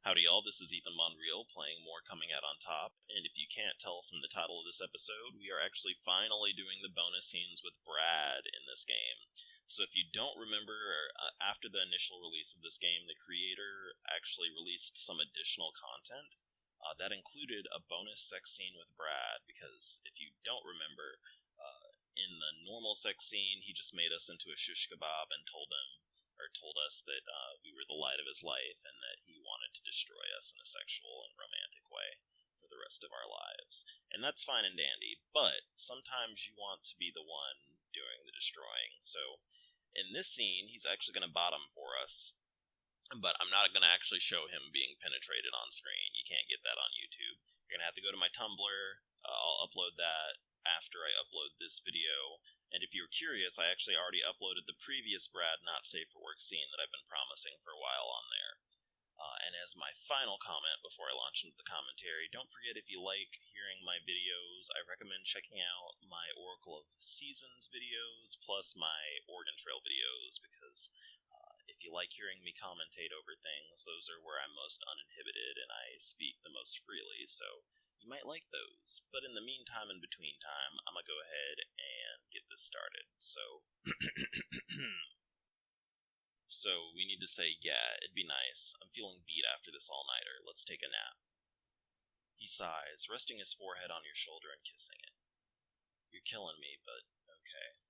Howdy y'all, this is Ethan Bonreal playing more Coming Out on Top, and if you can't tell from the title of this episode, we are actually finally doing the bonus scenes with Brad in this game. So if you don't remember, after the initial release of this game, the creator actually released some additional content that included a bonus sex scene with Brad, because if you don't remember, in the normal sex scene, he just made us into a shish kebab and told us that we were the light of his life and that he wanted to destroy us in a sexual and romantic way for the rest of our lives. And that's fine and dandy, but sometimes you want to be the one doing the destroying. So in this scene, he's actually going to bottom for us, but I'm not going to actually show him being penetrated on screen. You can't get that on YouTube. You're going to have to go to my Tumblr. I'll upload that after I upload this video. And if you're curious, I actually already uploaded the previous Brad Not Safe for Work scene that I've been promising for a while on there. And as my final comment before I launch into the commentary, don't forget, if you like hearing my videos, I recommend checking out my Oracle of Seasons videos plus my Oregon Trail videos, because if you like hearing me commentate over things, those are where I'm most uninhibited and I speak the most freely, so you might like those. But in the meantime, in between time, I'm gonna go ahead and get this started. So we need to say, yeah, it'd be nice. I'm feeling beat after this all-nighter. Let's take a nap. He sighs, resting his forehead on your shoulder and kissing it. You're killing me, but okay.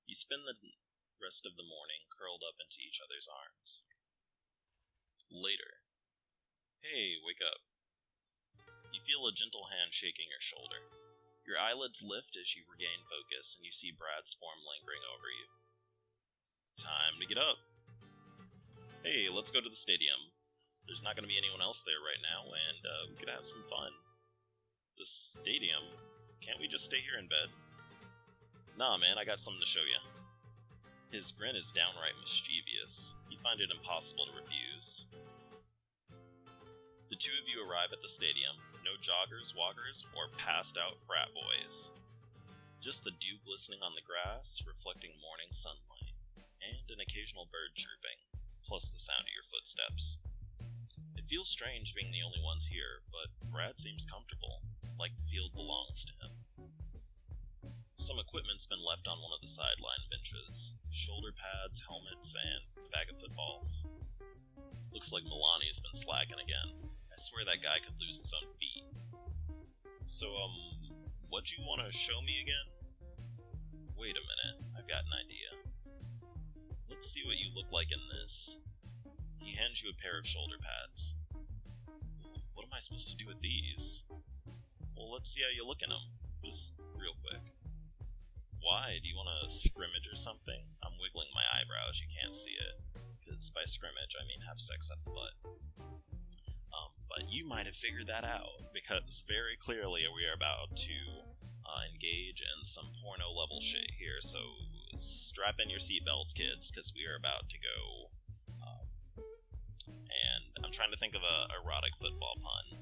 You spend the rest of the morning curled up into each other's arms. Later. Hey, wake up. You feel a gentle hand shaking your shoulder. Your eyelids lift as you regain focus, and you see Brad's form lingering over you. Time to get up. Hey, let's go to the stadium. There's not going to be anyone else there right now, and we could have some fun. The stadium? Can't we just stay here in bed? Nah, man, I got something to show you. His grin is downright mischievous. You find it impossible to refuse. The two of you arrive at the stadium. No joggers, walkers, or passed-out frat boys. Just the dew glistening on the grass, reflecting morning sunlight, and an occasional bird chirping, plus the sound of your footsteps. It feels strange being the only ones here, but Brad seems comfortable, like the field belongs to him. Some equipment's been left on one of the sideline benches. Shoulder pads, helmets, and a bag of footballs. Looks like Milani's been slacking again. I swear that guy could lose his own feet. So, what'd you want to show me again? Wait a minute, I've got an idea. Let's see what you look like in this. He hands you a pair of shoulder pads. What am I supposed to do with these? Well, let's see how you look in them. Just real quick. Why? Do you want to scrimmage or something? I'm wiggling my eyebrows, you can't see it. Because by scrimmage, I mean have sex up the butt. But you might have figured that out, because very clearly we are about to engage in some porno-level shit here, so strap in your seatbelts, kids, because we are about to go. And I'm trying to think of a erotic football pun.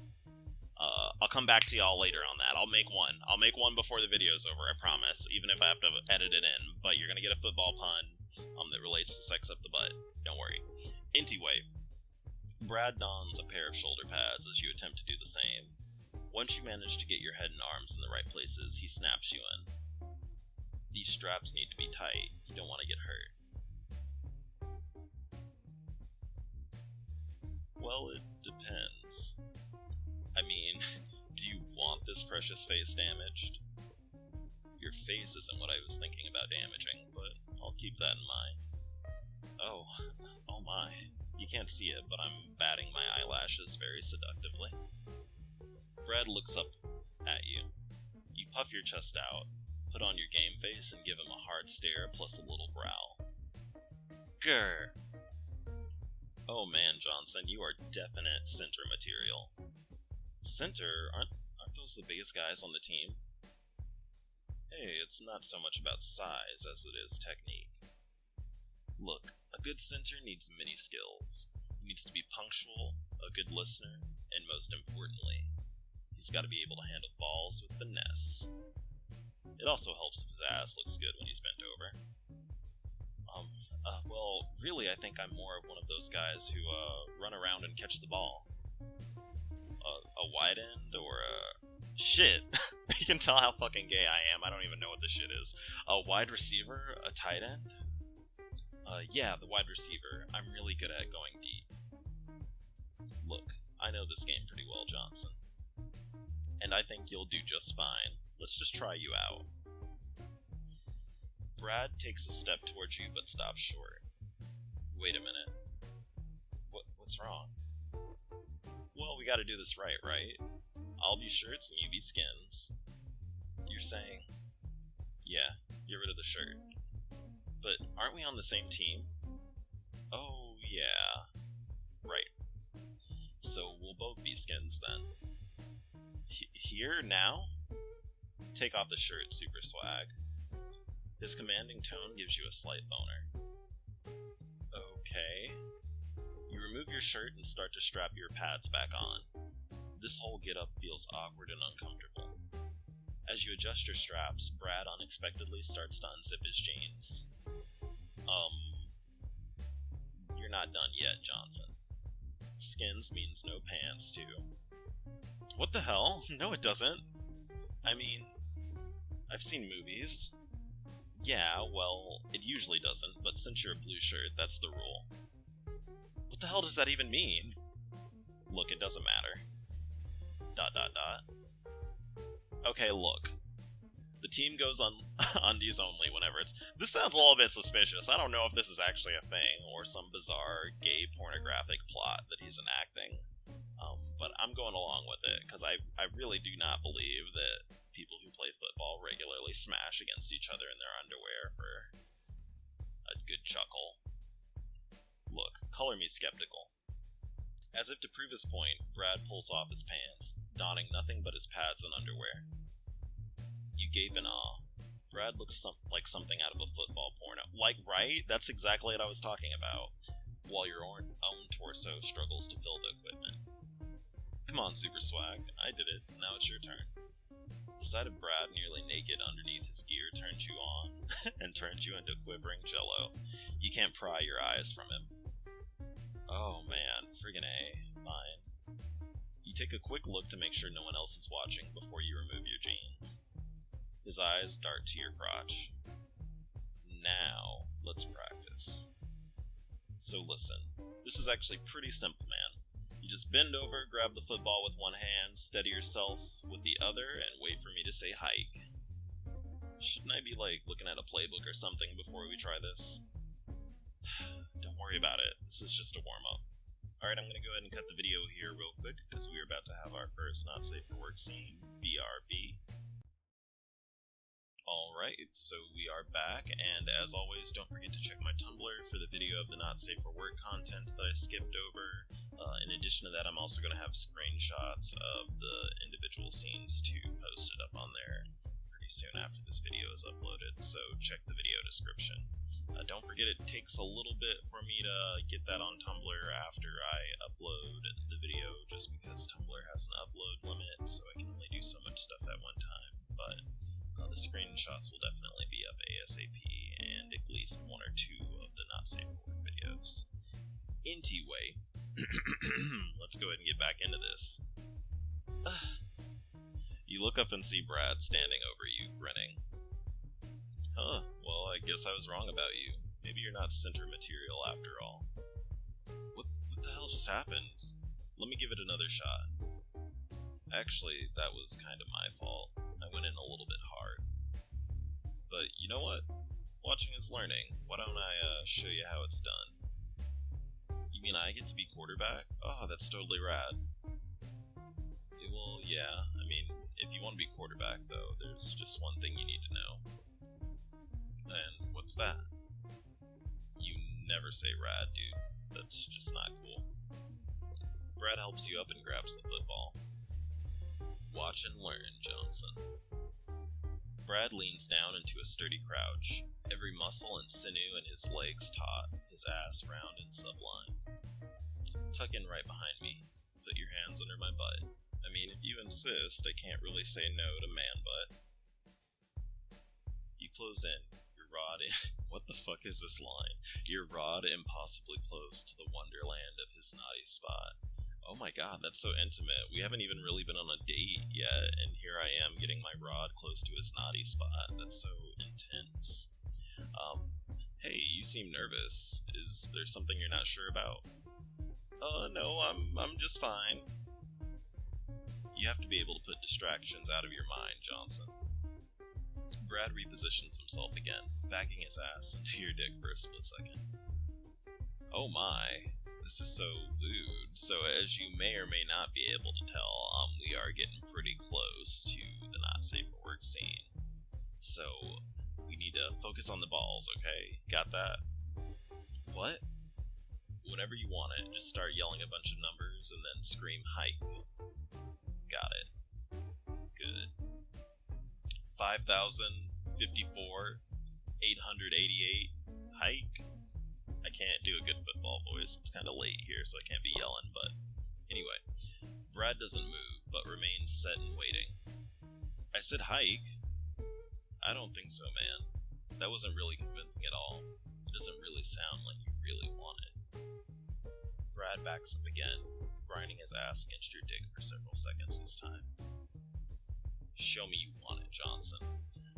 I'll come back to y'all later on that. I'll make one. I'll make one before the video's over, I promise, even if I have to edit it in. But you're going to get a football pun that relates to sex up the butt. Don't worry. Anyway, Brad dons a pair of shoulder pads as you attempt to do the same. Once you manage to get your head and arms in the right places, he snaps you in. These straps need to be tight. You don't want to get hurt. Well, it depends. I mean, do you want this precious face damaged? Your face isn't what I was thinking about damaging, but I'll keep that in mind. Oh my. You can't see it, but I'm batting my eyelashes very seductively. Brad looks up at you. You puff your chest out, put on your game face, and give him a hard stare plus a little growl. Grr! Oh man, Johnson, you are definite center material. Center? Aren't those the biggest guys on the team? Hey, it's not so much about size as it is technique. Look, a good center needs many skills. He needs to be punctual, a good listener, and most importantly, he's got to be able to handle balls with finesse. It also helps if his ass looks good when he's bent over. Well, really, I think I'm more of one of those guys who, run around and catch the ball. A wide end or a... Shit! You can tell how fucking gay I am. I don't even know what this shit is. A wide receiver? A tight end? Yeah, the wide receiver. I'm really good at going deep. Look, I know this game pretty well, Johnson. And I think you'll do just fine. Let's just try you out. Brad takes a step towards you but stops short. Wait a minute. What's wrong? Well, we gotta do this right? I'll be shirts and you be skins. You're saying... Yeah, get rid of the shirt. But aren't we on the same team? Oh, yeah. Right. So we'll both be skins then. Here, now? Take off the shirt, Super Swag. His commanding tone gives you a slight boner. Okay. You remove your shirt and start to strap your pads back on. This whole getup feels awkward and uncomfortable. As you adjust your straps, Brad unexpectedly starts to unzip his jeans. You're not done yet, Johnson. Skins means no pants, too. What the hell? No, it doesn't. I mean, I've seen movies. Yeah, well, it usually doesn't, but since you're a blue shirt, that's the rule. What the hell does that even mean? Look, it doesn't matter. ... Okay, look. The team goes on undies only whenever it's... This sounds a little bit suspicious. I don't know if this is actually a thing, or some bizarre gay pornographic plot that he's enacting. But I'm going along with it, because I really do not believe that people who play football regularly smash against each other in their underwear for a good chuckle. Look, color me skeptical. As if to prove his point, Brad pulls off his pants, donning nothing but his pads and underwear. You gape in awe. Brad looks like something out of a football porno. Like, right? That's exactly what I was talking about. While your own torso struggles to fill the equipment. Come on, Super Swag. I did it. Now it's your turn. The sight of Brad nearly naked underneath his gear turns you on, and turns you into quivering jello. You can't pry your eyes from him. Oh man, friggin' A. Fine. You take a quick look to make sure no one else is watching before you remove your jeans. His eyes dart to your crotch. Now, let's practice. So listen, this is actually pretty simple, man. You just bend over, grab the football with one hand, steady yourself with the other, and wait for me to say hike. Shouldn't I be, looking at a playbook or something before we try this? Don't worry about it. This is just a warm-up. Alright, I'm gonna go ahead and cut the video here real quick, because we are about to have our first Not Safe for Work scene, BRB. Alright, so we are back, and as always, don't forget to check my Tumblr for the video of the Not Safe for Work content that I skipped over. In addition to that, I'm also going to have screenshots of the individual scenes to post it up on there pretty soon after this video is uploaded, so check the video description. Don't forget it takes a little bit for me to get that on Tumblr after I upload the video, just because Tumblr has an upload limit, so I can only do so much stuff at one time, but the screenshots will definitely be up ASAP, and at least one or two of the Not Safe for Work videos. Anyway, let's go ahead and get back into this. You look up and see Brad standing over you, grinning. Huh, well, I guess I was wrong about you. Maybe you're not center material after all. What the hell just happened? Let me give it another shot. Actually, that was kind of my fault. I went in a little bit hard. But you know what? Watching is learning. Why don't I show you how it's done? You mean I get to be quarterback? Oh, that's totally rad. Well, yeah. I mean, if you want to be quarterback, though, there's just one thing you need to know. And what's that? You never say rad, dude. That's just not cool. Brad helps you up and grabs the football. Watch and learn, Johnson. Brad leans down into a sturdy crouch, every muscle and sinew in his legs taut, his ass round and sublime. Tuck in right behind me. Put your hands under my butt. I mean, if you insist, I can't really say no to man butt. You close in, your rod what the fuck is this line? Your rod impossibly close to the wonderland of his naughty spot. Oh my god, that's so intimate. We haven't even really been on a date yet, and here I am getting my rod close to his naughty spot. That's so intense. Hey, you seem nervous. Is there something you're not sure about? No, I'm just fine. You have to be able to put distractions out of your mind, Johnson. Brad repositions himself again, backing his ass into your dick for a split second. Oh my, this is so lewd. So as you may or may not be able to tell, we are getting pretty close to the not safe for work scene. So we need to focus on the balls, okay? Got that? What? Whenever you want it, just start yelling a bunch of numbers and then scream hike. Got it. Good. 5,054, 888, hike. I can't do a good football voice. It's kind of late here, so I can't be yelling, but anyway. Brad doesn't move, but remains set and waiting. I said hike. I don't think so, man. That wasn't really convincing at all. It doesn't really sound like you really want it. Brad backs up again, grinding his ass against your dick for several seconds this time. Show me you want it, Johnson.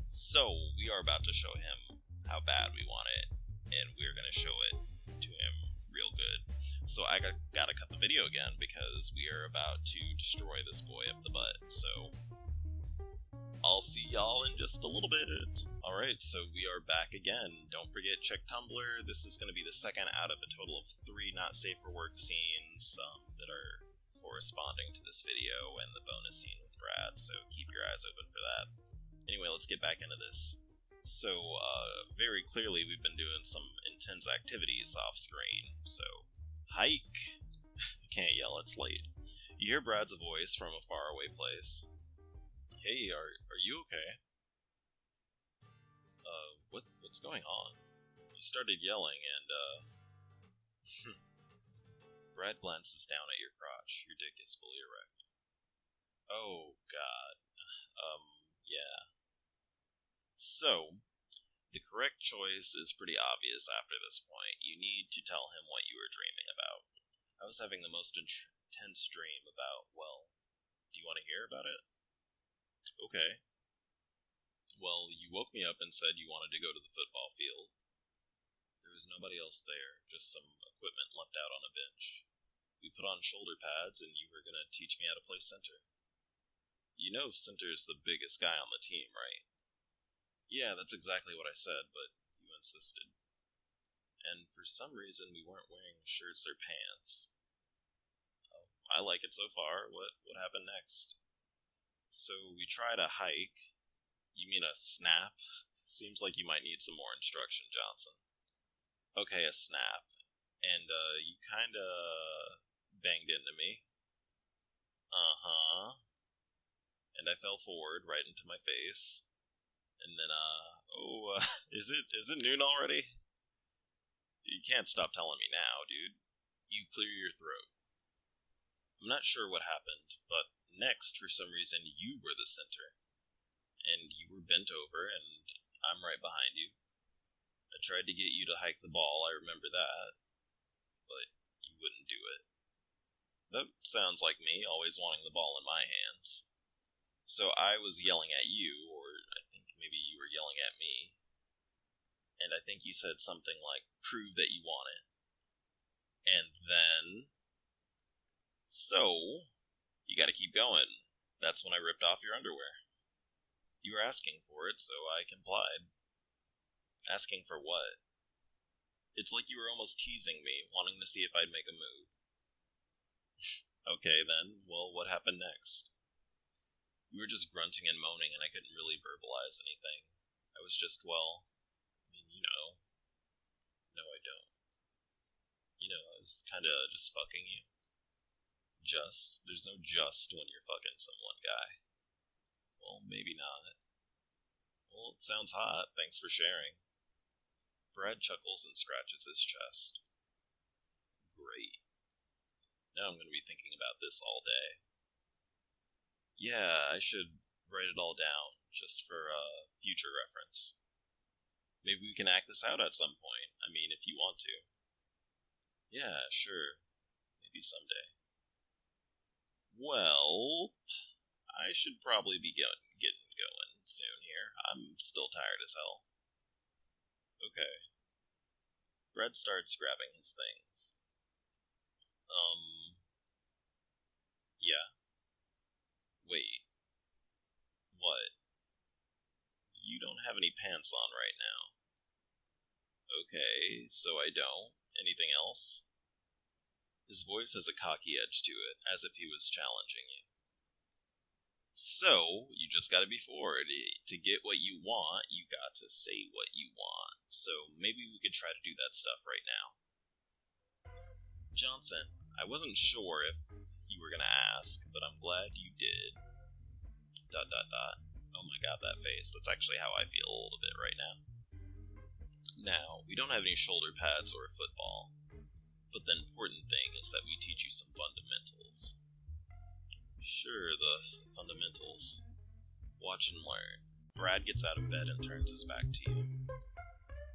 So, we are about to show him how bad we want it, and we're gonna show it to him real good. So I gotta cut the video again, because we are about to destroy this boy up the butt, so I'll see y'all in just a little bit. Alright, so we are back again. Don't forget, check Tumblr. This is gonna be the second out of a total of 3 not safe for work scenes that are corresponding to this video and the bonus scene with Brad, so keep your eyes open for that. Anyway, let's get back into this. So, very clearly we've been doing some intense activities off screen, so hike! Can't yell, it's late. You hear Brad's voice from a faraway place. Hey, are you okay? What's going on? You started yelling and, Brad glances down at your crotch. Your dick is fully erect. Oh, God. Yeah. So, the correct choice is pretty obvious after this point. You need to tell him what you were dreaming about. I was having the most intense dream about, well, do you want to hear about it? Okay. Well, you woke me up and said you wanted to go to the football field. There was nobody else there, just some equipment left out on a bench. We put on shoulder pads and you were going to teach me how to play center. You know center's the biggest guy on the team, right? Yeah, that's exactly what I said, but you insisted. And for some reason we weren't wearing shirts or pants. I like it so far. What happened next? So we tried a hike. You mean a snap? Seems like you might need some more instruction, Johnson. Okay, a snap. And, you kinda banged into me. Uh-huh. And I fell forward right into my face. And then, is it noon already? You can't stop telling me now, dude. You clear your throat. I'm not sure what happened, but next, for some reason, you were the center. And you were bent over, and I'm right behind you. I tried to get you to hike the ball, I remember that. But you wouldn't do it. That sounds like me, always wanting the ball in my hands. So I was yelling at you, or I think maybe you were yelling at me. And I think you said something like, prove that you want it. And then... So, you gotta keep going. That's when I ripped off your underwear. You were asking for it, so I complied. Asking for what? It's like you were almost teasing me, wanting to see if I'd make a move. Okay, then. Well, what happened next? You were just grunting and moaning, and I couldn't really verbalize anything. I was just, well, you know. No, I don't. I was kinda just fucking you. Just? There's no just when you're fucking someone, guy. Well, maybe not. Well, it sounds hot. Thanks for sharing. Brad chuckles and scratches his chest. Great. Now I'm going to be thinking about this all day. Yeah, I should write it all down, just for future reference. Maybe we can act this out at some point. I mean, if you want to. Yeah, sure. Maybe someday. Well, I should probably be getting going soon here. I'm still tired as hell. Okay. Brad starts grabbing his things. Yeah. Wait. What? You don't have any pants on right now. Okay, so I don't. Anything else? His voice has a cocky edge to it, as if he was challenging you. So, you just gotta be forward. To get what you want, you got to say what you want. So, maybe we could try to do that stuff right now. Johnson, I wasn't sure if you were gonna ask, but I'm glad you did. ... Oh my god, that face. That's actually how I feel a little bit right now. Now, we don't have any shoulder pads or a football, but the important thing is that we teach you some fundamentals. Sure, the fundamentals. Watch and learn. Brad gets out of bed and turns his back to you.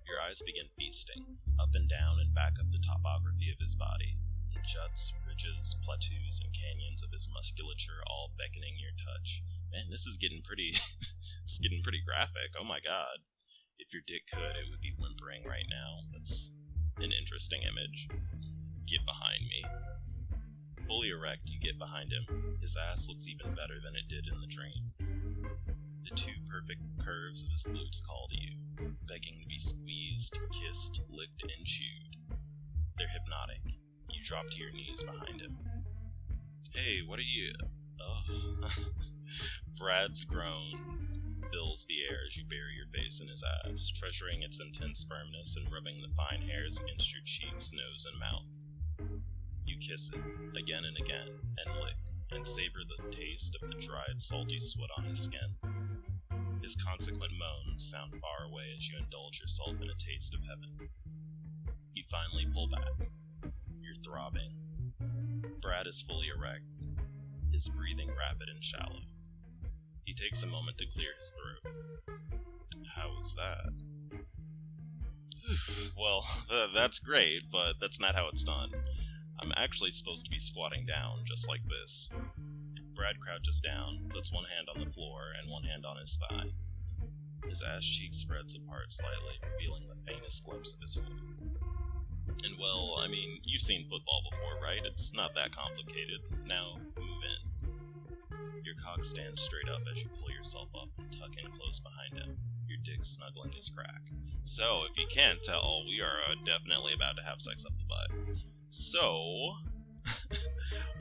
Your eyes begin feasting, up and down and back up the topography of his body, the juts, ridges, plateaus, and canyons of his musculature all beckoning your touch. Man, this is getting pretty it's getting pretty graphic. Oh my god. If your dick could, it would be whimpering right now. That's an interesting image. Get behind me. Fully erect, you get behind him. His ass looks even better than it did in the dream. The two perfect curves of his glutes call to you, begging to be squeezed, kissed, licked, and chewed. They're hypnotic. You drop to your knees behind him. Hey, what are you... Oh. Brad's groan fills the air as you bury your face in his ass, treasuring its intense firmness and rubbing the fine hairs against your cheeks, nose, and mouth. You kiss it, again and again, and lick, and savor the taste of the dried, salty sweat on his skin. His consequent moans sound far away as you indulge yourself in a taste of heaven. You finally pull back. You're throbbing. Brad is fully erect, his breathing rapid and shallow. He takes a moment to clear his throat. How was that? Well, that's great, but that's not how it's done. I'm actually supposed to be squatting down, just like this. Brad crouches down, puts one hand on the floor and one hand on his thigh. His ass cheek spreads apart slightly, revealing the faintest glimpse of his hole. And well, I mean, you've seen football before, right? It's not that complicated. Now, move in. Your cock stands straight up as you pull yourself up and tuck in close behind him, your dick snuggling his crack. So, if you can't tell, we are definitely about to have sex up the butt. So,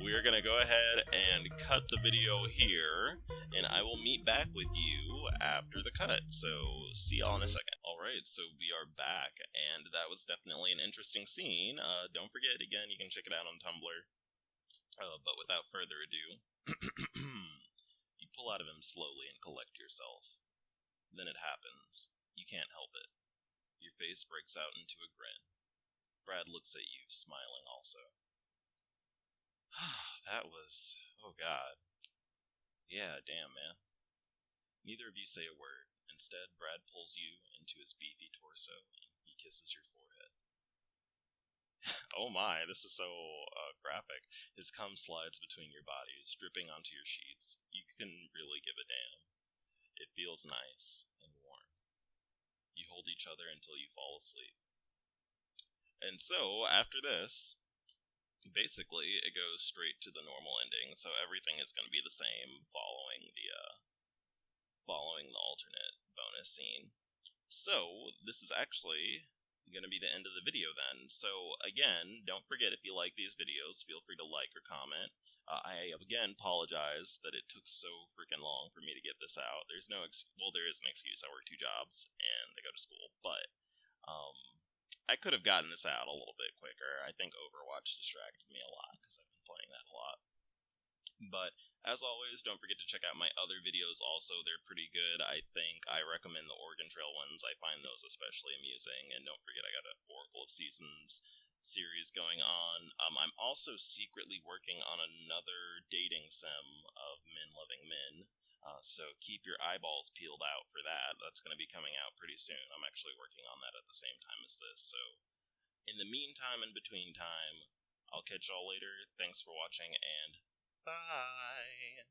we're gonna go ahead and cut the video here, and I will meet back with you after the cut. So, see y'all in a second. Alright, so we are back, and that was definitely an interesting scene. Don't forget, again, you can check it out on Tumblr. But without further ado, you pull out of him slowly and collect yourself. Then it happens. You can't help it. Your face breaks out into a grin. Brad looks at you, smiling also. That was... oh god. Yeah, damn, man. Neither of you say a word. Instead, Brad pulls you into his beefy torso, and he kisses your forehead. Oh my, this is so graphic. His cum slides between your bodies, dripping onto your sheets. You can really give a damn. It feels nice and warm. You hold each other until you fall asleep. And so, after this, basically, it goes straight to the normal ending, so everything is going to be the same following the alternate bonus scene. So, this is actually going to be the end of the video then. So, again, don't forget, if you like these videos, feel free to like or comment. I, again, apologize that it took so freaking long for me to get this out. There's no well, there is an excuse. I work 2 jobs, and I go to school, but, I could have gotten this out a little bit quicker. I think Overwatch distracted me a lot, because I've been playing that a lot. But, as always, don't forget to check out my other videos also. They're pretty good. I think I recommend the Oregon Trail ones. I find those especially amusing. And don't forget, I got an Oracle of Seasons series going on. I'm also secretly working on another dating sim of men loving men. So keep your eyeballs peeled out for that. That's going to be coming out pretty soon. I'm actually working on that at the same time as this. So in the meantime and between time, I'll catch y'all later. Thanks for watching, and bye!